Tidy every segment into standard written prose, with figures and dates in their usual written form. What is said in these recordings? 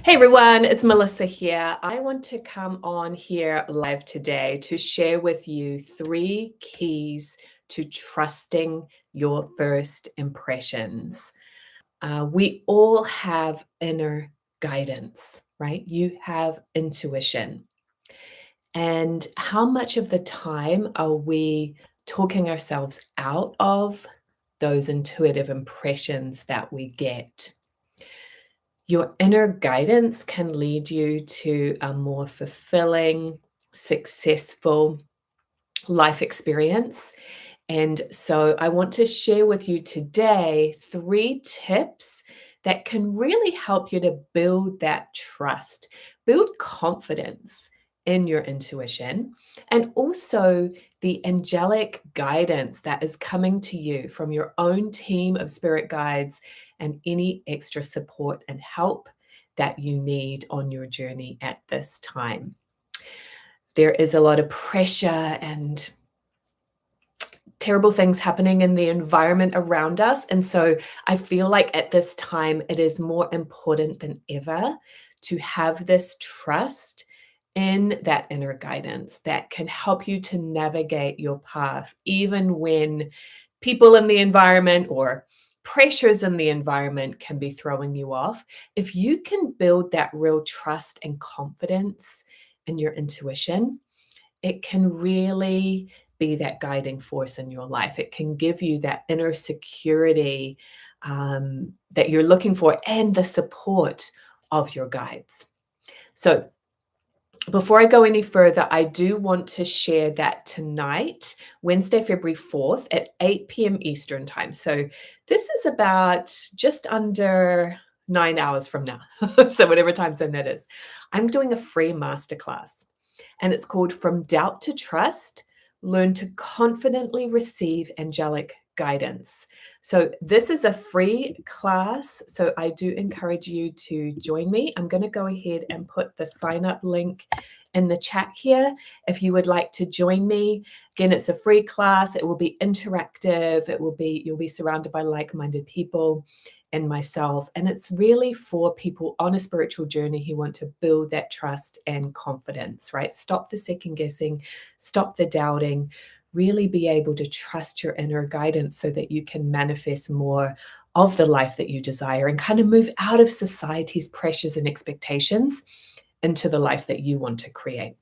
Hey everyone, it's Melissa here. I want to come on here live today to share with you 3 keys to trusting your first impressions. We all have inner guidance, right? You have intuition. And how much of the time are we talking ourselves out of those intuitive impressions that we get? Your inner guidance can lead you to a more fulfilling, successful life experience. And so I want to share with you today 3 tips that can really help you to build that trust, build confidence in your intuition, and also the angelic guidance that is coming to you from your own team of spirit guides and any extra support and help that you need on your journey at this time. There is a lot of pressure and terrible things happening in the environment around us. And so I feel like at this time, it is more important than ever to have this trust in that inner guidance that can help you to navigate your path, even when people in the environment or pressures in the environment can be throwing you off. If you can build that real trust and confidence in your intuition, it can really be that guiding force in your life. It can give you that inner security that you're looking for and the support of your guides. So, before I go any further, I do want to share that tonight, Wednesday, February 4th at 8 p.m. Eastern Time. So, this is about just under 9 hours from now. So, whatever time zone that is, I'm doing a free masterclass. And it's called From Doubt to Trust, Learn to Confidently Receive Angelic Guidance. So this is a free class, so I do encourage you to join me. I'm going to go ahead and put the sign up link in the chat here if you would like to join me. Again, it's a free class. It will be interactive. You'll be surrounded by like-minded people and myself. And it's really for people on a spiritual journey who want to build that trust and confidence, right? Stop the second guessing, stop the doubting, really be able to trust your inner guidance so that you can manifest more of the life that you desire and kind of move out of society's pressures and expectations into the life that you want to create.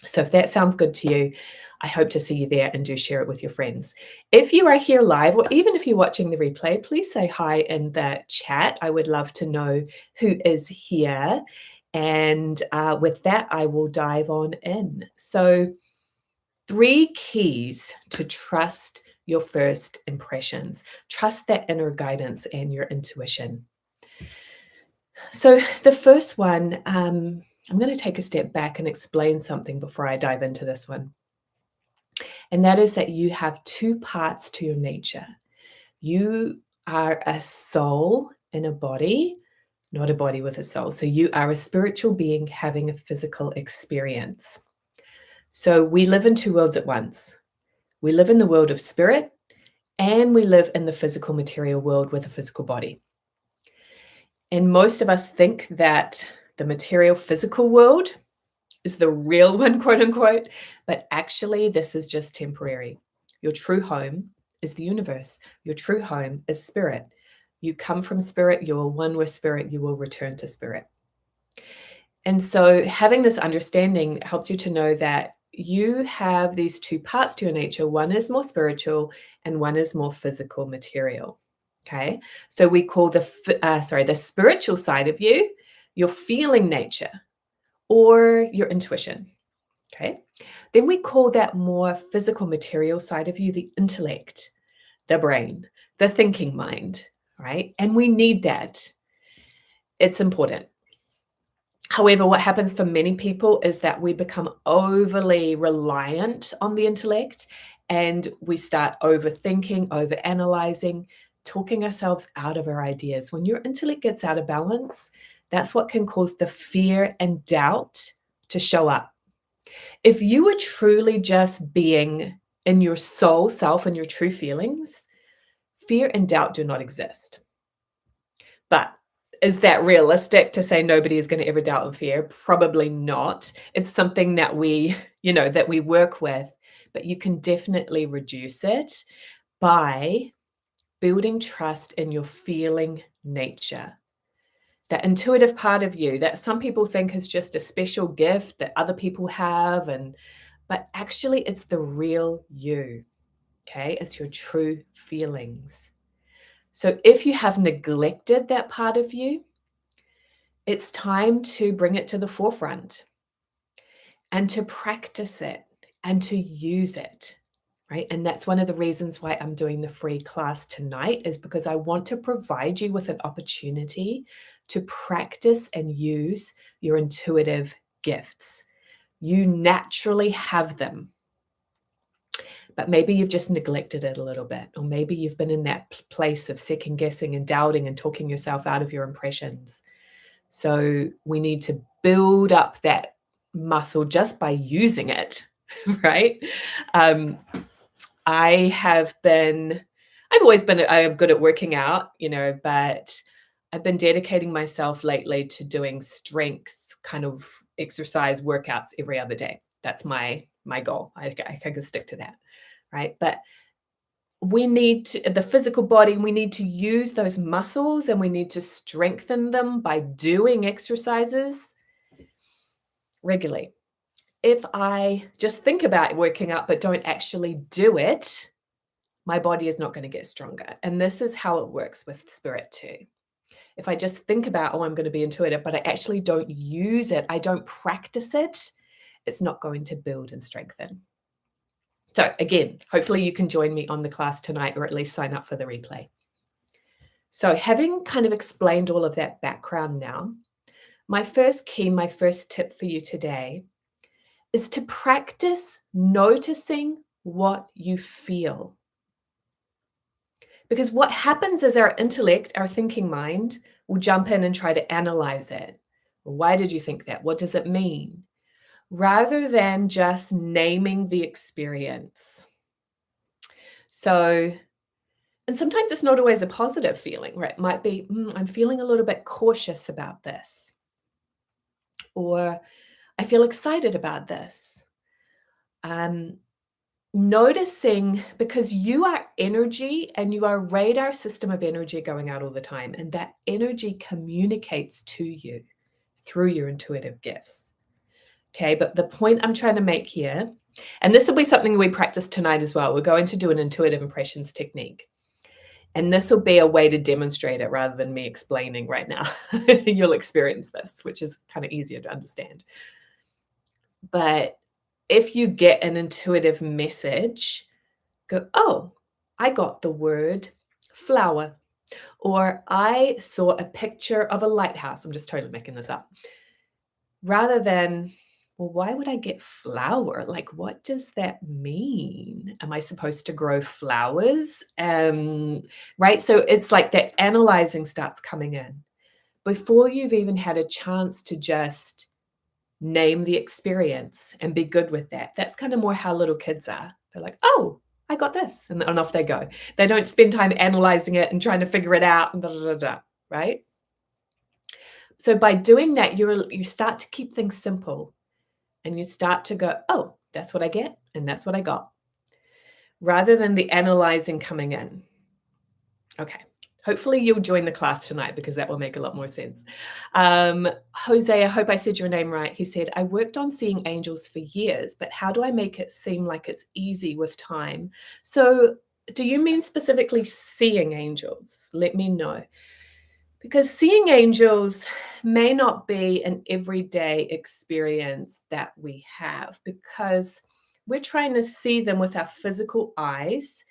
So if that sounds good to you, I hope to see you there and do share it with your friends. If you are here live, or even if you're watching the replay, please say hi in the chat. I would love to know who is here. And with that, I will dive on in. So 3 keys to trust your first impressions. Trust that inner guidance and your intuition. So the first one, I'm going to take a step back and explain something before I dive into this one. And that is that you have 2 parts to your nature. You are a soul in a body, not a body with a soul. So you are a spiritual being having a physical experience. So we live in 2 worlds at once. We live in the world of spirit, and we live in the physical material world with a physical body. And most of us think that the material physical world is the real one, quote unquote, but actually this is just temporary. Your true home is the universe. Your true home is spirit. You come from spirit, you are one with spirit, you will return to spirit. And so having this understanding helps you to know that you have these 2 parts to your nature. One is more spiritual and one is more physical material. Okay. So we call the spiritual side of you, your feeling nature or your intuition. Okay. Then we call that more physical material side of you, the intellect, the brain, the thinking mind, right? And we need that. It's important. However, what happens for many people is that we become overly reliant on the intellect and we start overthinking, overanalyzing, talking ourselves out of our ideas. When your intellect gets out of balance, that's what can cause the fear and doubt to show up. If you were truly just being in your soul self and your true feelings, fear and doubt do not exist. But Is that realistic to say nobody is going to ever doubt in fear? Probably not. It's something that we, that we work with, but you can definitely reduce it by building trust in your feeling nature. That intuitive part of you that some people think is just a special gift that other people have, but actually it's the real you. Okay? It's your true feelings. So if you have neglected that part of you, it's time to bring it to the forefront and to practice it and to use it, right? And that's one of the reasons why I'm doing the free class tonight, is because I want to provide you with an opportunity to practice and use your intuitive gifts. You naturally have them, but maybe you've just neglected it a little bit, or maybe you've been in that place of second guessing and doubting and talking yourself out of your impressions. So we need to build up that muscle just by using it, right? I've always been, I'm good at working out, but I've been dedicating myself lately to doing strength kind of exercise workouts every other day. That's my goal. I can stick to that, right? But we need to, the physical body, we need to use those muscles and we need to strengthen them by doing exercises regularly. If I just think about working out but don't actually do it, my body is not going to get stronger. And this is how it works with spirit too. If I just think about, oh, I'm going to be intuitive, but I actually don't use it, I don't practice it, it's not going to build and strengthen. So again, hopefully you can join me on the class tonight, or at least sign up for the replay. So having kind of explained all of that background now, my first tip for you today is to practice noticing what you feel. Because what happens is our intellect, our thinking mind, will jump in and try to analyze it. Why did you think that? What does it mean? Rather than just naming the experience. So, and sometimes it's not always a positive feeling, right? It might be, I'm feeling a little bit cautious about this. Or I feel excited about this. Noticing, because you are energy and you are a radar system of energy going out all the time, and that energy communicates to you through your intuitive gifts. Okay, but the point I'm trying to make here, and this will be something we practice tonight as well, we're going to do an intuitive impressions technique. And this will be a way to demonstrate it rather than me explaining right now. You'll experience this, which is kind of easier to understand. But if you get an intuitive message, go, oh, I got the word flower, or I saw a picture of a lighthouse. I'm just totally making this up. Rather than, well, why would I get flower? Like, what does that mean? Am I supposed to grow flowers? Right? So it's like that analyzing starts coming in before you've even had a chance to just name the experience and be good with that. That's kind of more how little kids are. They're like, oh, I got this. And off they go. They don't spend time analyzing it and trying to figure it out, and right? So by doing that, you start to keep things simple. And you start to go, oh, that's what I get, and that's what I got, rather than the analyzing coming in. Okay, hopefully you'll join the class tonight, because that will make a lot more sense. Jose, I hope I said your name right. He said, I worked on seeing angels for years, but how do I make it seem like it's easy with time? So do you mean specifically seeing angels? Let me know. Because seeing angels may not be an everyday experience that we have, because we're trying to see them with our physical eyes,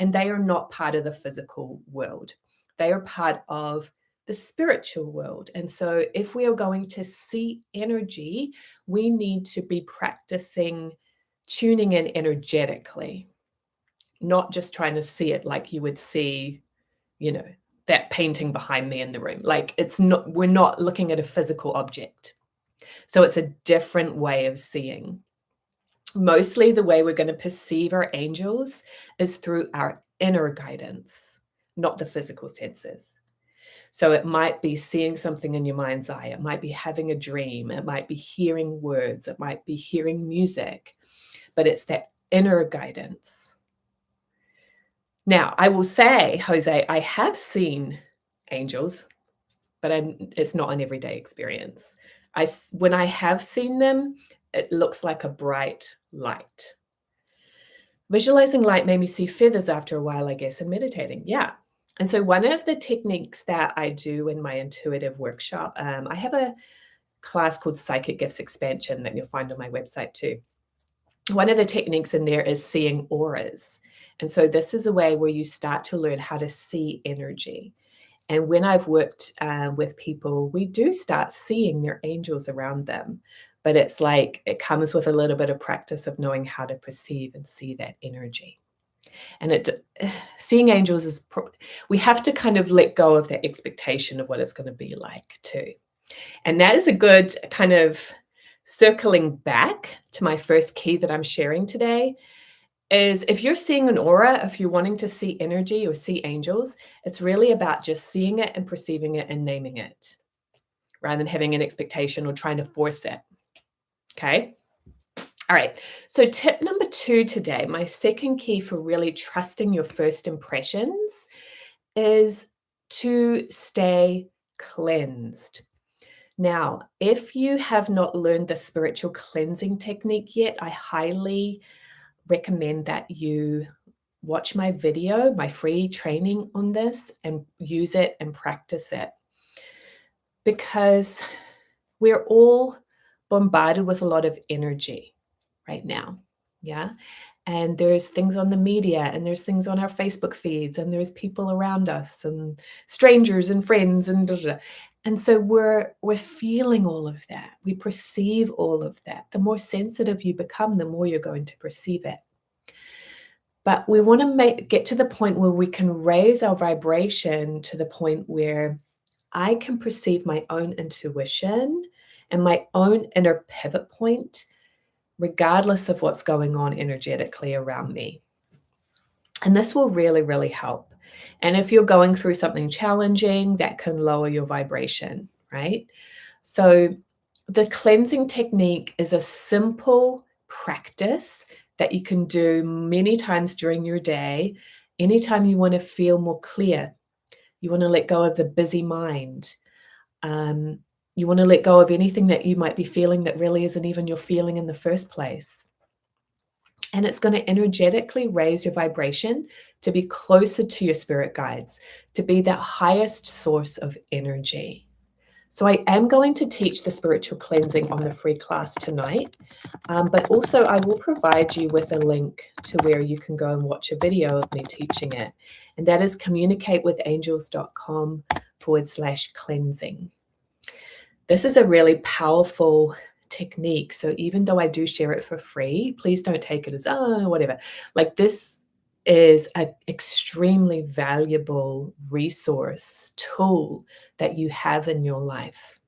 and they are not part of the physical world. They are part of the spiritual world. And so if we are going to see energy, we need to be practicing tuning in energetically, not just trying to see it like you would see, that painting behind me in the room. Like, we're not looking at a physical object. So it's a different way of seeing. Mostly the way we're going to perceive our angels is through our inner guidance, not the physical senses. So it might be seeing something in your mind's eye, it might be having a dream, it might be hearing words, it might be hearing music, but it's that inner guidance. Now, I will say, Jose, I have seen angels, but it's not an everyday experience. When I have seen them, it looks like a bright light. Visualizing light made me see feathers after a while, I guess, and meditating. Yeah. And so one of the techniques that I do in my intuitive workshop, I have a class called Psychic Gifts Expansion that you'll find on my website too. One of the techniques in there is seeing auras. And so this is a way where you start to learn how to see energy. And when I've worked with people, we do start seeing their angels around them. But it's like it comes with a little bit of practice of knowing how to perceive and see that energy. And seeing angels is, we have to kind of let go of that expectation of what it's going to be like too. And that is a good kind of circling back to my first key that I'm sharing today is if you're seeing an aura, if you're wanting to see energy or see angels, it's really about just seeing it and perceiving it and naming it rather than having an expectation or trying to force it. Okay. All right. So tip number 2 today, my second key for really trusting your first impressions is to stay cleansed. Now, if you have not learned the spiritual cleansing technique yet, I highly recommend that you watch my video, my free training on this, and use it and practice it. Because we're all bombarded with a lot of energy right now. Yeah. And there's things on the media, and there's things on our Facebook feeds, and there's people around us, and strangers and friends, and da, da, da. And so we're feeling all of that. We perceive all of that. The more sensitive you become, the more you're going to perceive it. But we want to get to the point where we can raise our vibration to the point where I can perceive my own intuition and my own inner pivot point, regardless of what's going on energetically around me. And this will really, really help. And if you're going through something challenging, that can lower your vibration, right? So the cleansing technique is a simple practice that you can do many times during your day, anytime you want to feel more clear. You want to let go of the busy mind. You want to let go of anything that you might be feeling that really isn't even your feeling in the first place. And it's going to energetically raise your vibration to be closer to your spirit guides, to be that highest source of energy. So I am going to teach the spiritual cleansing on the free class tonight, but also I will provide you with a link to where you can go and watch a video of me teaching it. And that is communicatewithangels.com/cleansing. This is a really powerful technique. So even though I do share it for free, please don't take it as, oh, whatever. Like, this is an extremely valuable resource tool that you have in your life.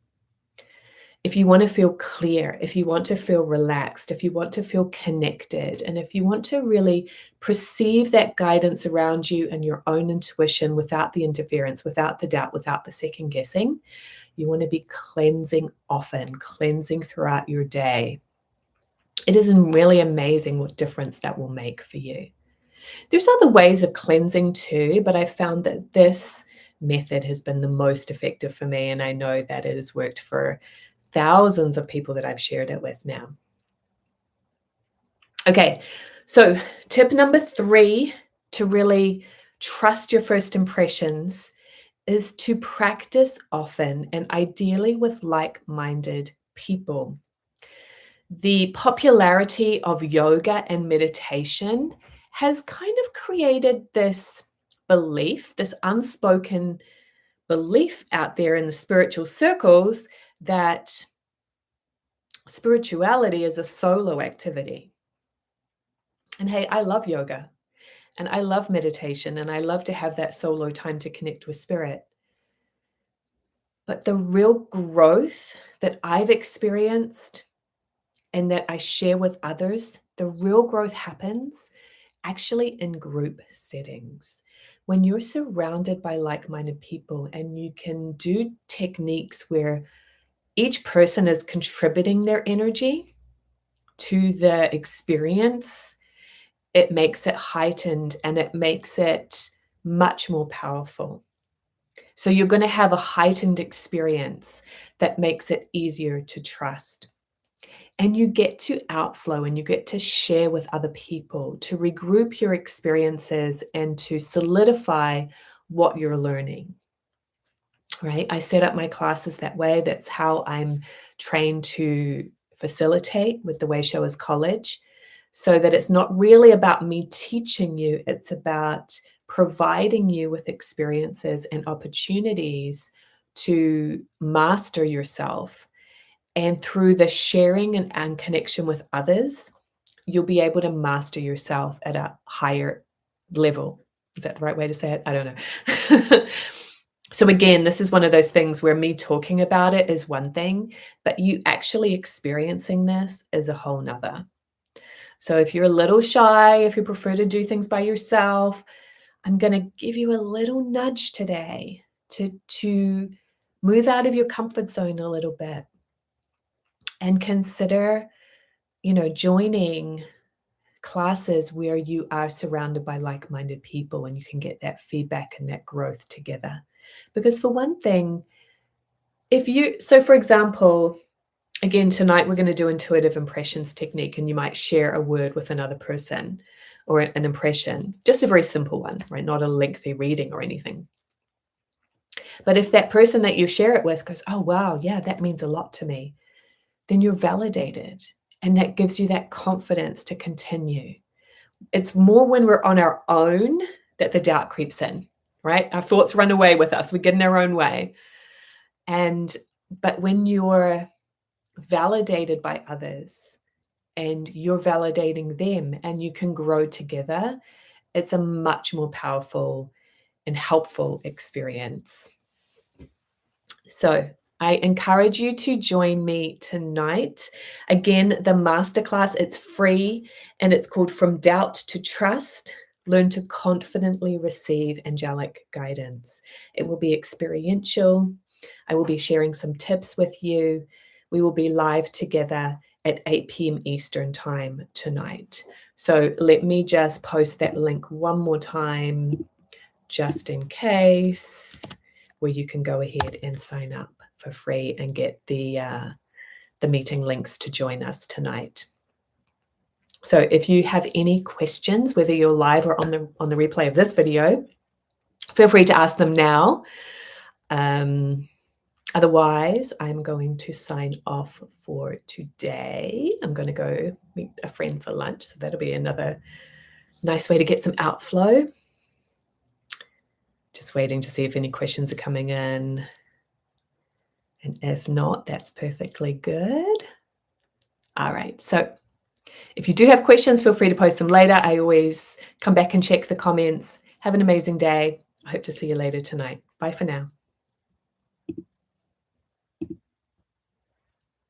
If you want to feel clear, if you want to feel relaxed, if you want to feel connected, and if you want to really perceive that guidance around you and your own intuition without the interference, without the doubt, without the second guessing, you want to be cleansing often, cleansing throughout your day. It is really amazing what difference that will make for you. There's other ways of cleansing too, but I found that this method has been the most effective for me, and I know that it has worked for thousands of people that I've shared it with now. Okay, so tip number 3 to really trust your first impressions is to practice often and ideally with like-minded people. The popularity of yoga and meditation has kind of created this belief, this unspoken belief out there in the spiritual circles that spirituality is a solo activity. And hey, I love yoga and I love meditation and I love to have that solo time to connect with spirit. But the real growth that I've experienced and that I share with others, the real growth happens actually in group settings. when you're surrounded by like-minded people and you can do techniques where each person is contributing their energy to the experience, it makes it heightened and it makes it much more powerful. So you're going to have a heightened experience that makes it easier to trust. And you get to outflow and you get to share with other people, to regroup your experiences and to solidify what you're learning. Right? I set up my classes that way. That's how I'm trained to facilitate with the Way Showers College, so that it's not really about me teaching you, it's about providing you with experiences and opportunities to master yourself. And through the sharing and connection with others, you'll be able to master yourself at a higher level. Is that the right way to say it? I don't know. So again, this is one of those things where me talking about it is one thing, but you actually experiencing this is a whole nother. So if you're a little shy, if you prefer to do things by yourself, I'm going to give you a little nudge today to move out of your comfort zone a little bit and consider, joining classes where you are surrounded by like-minded people and you can get that feedback and that growth together. Because for one thing, for example, again, tonight we're going to do intuitive impressions technique, and you might share a word with another person or an impression, just a very simple one, right? Not a lengthy reading or anything. But if that person that you share it with goes, oh, wow, yeah, that means a lot to me, then you're validated. And that gives you that confidence to continue. It's more when we're on our own that the doubt creeps in, right? Our thoughts run away with us. We get in our own way. But when you're validated by others and you're validating them and you can grow together, it's a much more powerful and helpful experience. So I encourage you to join me tonight. Again, the masterclass, it's free and it's called From Doubt to Trust. Learn to confidently receive angelic guidance. It will be experiential. I will be sharing some tips with you. We will be live together at 8 p.m. Eastern time tonight. So let me just post that link one more time, just in case, where you can go ahead and sign up for free and get the meeting links to join us tonight. So if you have any questions, whether you're live or on the replay of this video, feel free to ask them now. Otherwise, I'm going to sign off for today. I'm going to go meet a friend for lunch, so that'll be another nice way to get some outflow. Just waiting to see if any questions are coming in. And if not, that's perfectly good. All right. So if you do have questions, feel free to post them later. I always come back and check the comments. Have an amazing day. I hope to see you later tonight. Bye for now.